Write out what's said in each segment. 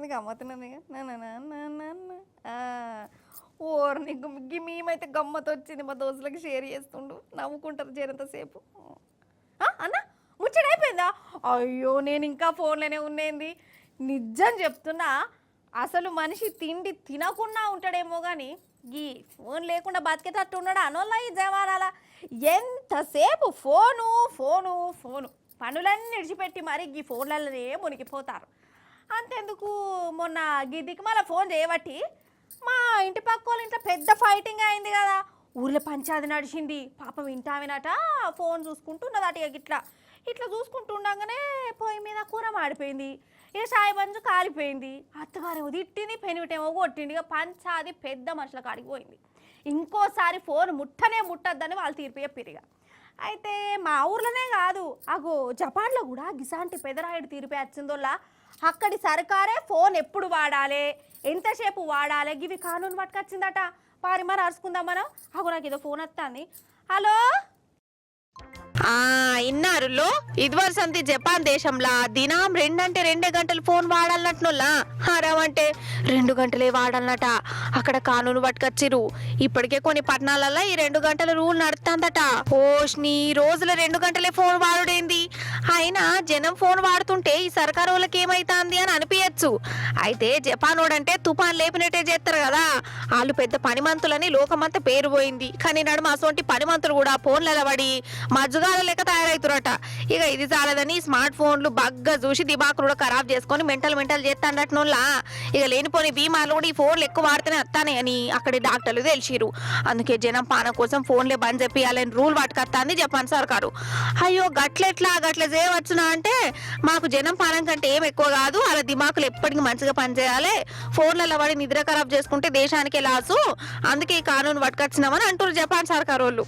ఇది గమ్మత్తున్నది ఓర్ని మేమైతే గమ్మత్ వచ్చింది మా దోస్తులకి షేర్ చేస్తుండు నవ్వుకుంటారు చేరంతసేపు అన్న ముచ్చటైపోయిందా అయ్యో నేను ఇంకా ఫోన్లోనే ఉన్నేంది నిజం చెప్తున్నా అసలు మనిషి తిండి తినకుండా ఉంటాడేమో కానీ ఈ ఫోన్ లేకుండా బతికేటట్టు ఉన్నాడు అనోళ్ళ ఈ జమానాల ఎంతసేపు ఫోను ఫోను ఫోను పనులన్నీ విడిచిపెట్టి మరి ఈ ఫోన్లలోనే మునిగిపోతారు అంతెందుకు మొన్న గిద్దికి మళ్ళీ ఫోన్ చేయబట్టి మా ఇంటి పక్క వాళ్ళ ఇంట్లో పెద్ద ఫైటింగ్ అయింది కదా ఊర్లో పంచాది నడిచింది పాపం వింటావినట ఫోన్ చూసుకుంటున్నదట ఇట్లా ఇట్లా చూసుకుంటుండగానే పొయ్యి మీద కూర మాడిపోయింది ఇక సాయి బంజు కాలిపోయింది అత్తగారేమో తిట్టింది పెనిమిటేమో కొట్టింది ఇక పంచాది పెద్ద మనుషుల కాడికి పోయింది ఇంకోసారి ఫోన్ ముట్టనే ముట్టద్దని వాళ్ళు తీర్పు చెప్పిరిగా అయితే మా ఊర్లోనే కాదు అగో జపాన్లో కూడా గిసాంటి పెదరాయుడు తీర్పే వచ్చిందోళ్ళ అక్కడి సర్కారే ఫోన్ ఎప్పుడు వాడాలి ఎంతసేపు వాడాలి ఇవి కానూన్ పట్టుకొచ్చిందట పారి మరి అరుచుకుందాం మనం అగో నాకు ఏదో ఫోన్ వస్తుంది హలో ఇన్నారులో ఇదివరసంతి జపాన్ దేశంలో దినం 2 గంటలు ఫోన్ వాడాలన్నట్టులా ఆరామంటే 2 గంటలే వాడాలన్నట అక్కడ కానూను పట్టుకొచ్చిరు ఇప్పటికే కొన్ని పట్టణాలలో ఈ 2 గంటల రూల్ నడుతుందట ఓష్ని రోజుల 2 గంటలే ఫోన్ వాడుడేంది అయినా జనం ఫోన్ వాడుతుంటే ఈ సర్కారు వాళ్ళకి ఏమైతుంది అని అనిపించచ్చు అయితే జపాన్ వాడంటే తుఫాన్ లేపినట్టే చేస్తారు కదా వాళ్ళు పెద్ద పనిమంతులని లోకమంతా పేరు పోయింది కానీ నడుమ అసోంటి పనిమంతులు కూడా ఫోన్లలో పడి మజ్జుగాల లెక్క తయారవుతురట ఇక ఇది చాలదని స్మార్ట్ ఫోన్లు బగ్గా చూసి దిమాకు కూడా ఖరాబ్ చేసుకొని మెంటల్ చేస్తాడట్నోళ్ళ ఇక లేనిపోని బీమార్లు కూడా ఈ ఫోన్లు ఎక్కువ వాడితేనే వస్తానే అని అక్కడి డాక్టర్లు తెలిసిరు అందుకే జనం పాన కోసం ఫోన్లే బంద్ చెప్పియాలని రూల్ పట్టుకొస్తాంది జపాన్ సర్కారు అయ్యో గట్ల చేయవచ్చునా అంటే మాకు జనం పానం కంటే ఏం ఎక్కువ కాదు అలా దిమాకులు ఎప్పటికీ మంచిగా పనిచేయాలి ఫోన్లలో పడి నిద్ర ఖరాబ్ చేసుకుంటే దేశానికే లాసు అందుకే ఈ కానూను పట్టుకొచ్చినామని అంటారు జపాన్ సర్కారు వాళ్ళు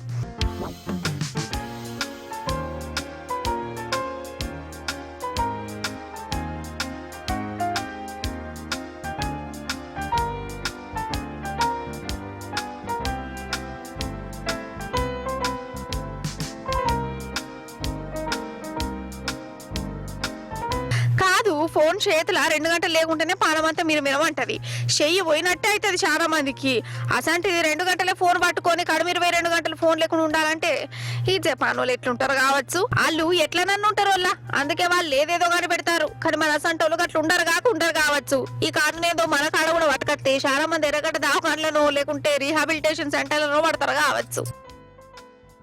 ఫోన్ చేతుల 2 గంటలు లేకుంటేనే పానమంతా మిరమిరమంటది చెయ్యి పోయినట్టే అవుతుంది చాలా మందికి అసంటిది 2 గంటలే ఫోన్ పట్టుకొని కడుమిరు 2 గంటలు ఫోన్ లేకుండా ఉండాలంటే ఈ జపాన్ వాళ్ళు ఎట్లుంటారు కావచ్చు వాళ్ళు ఎట్లనన్ను ఉంటారు వాళ్ళ అందుకే వాళ్ళు ఏదేదో కానీ పెడతారు కానీ మన అసంటోళ్ళు అట్లా ఉండరు కావచ్చు ఈ కారణం మన కాడ కూడా పట్టుకత్తే చాలా మంది ఎర్రగడ్డ దవాఖానలను లేకుంటే రీహాబిలిటేషన్ సెంటర్లలో పడతారు కావచ్చు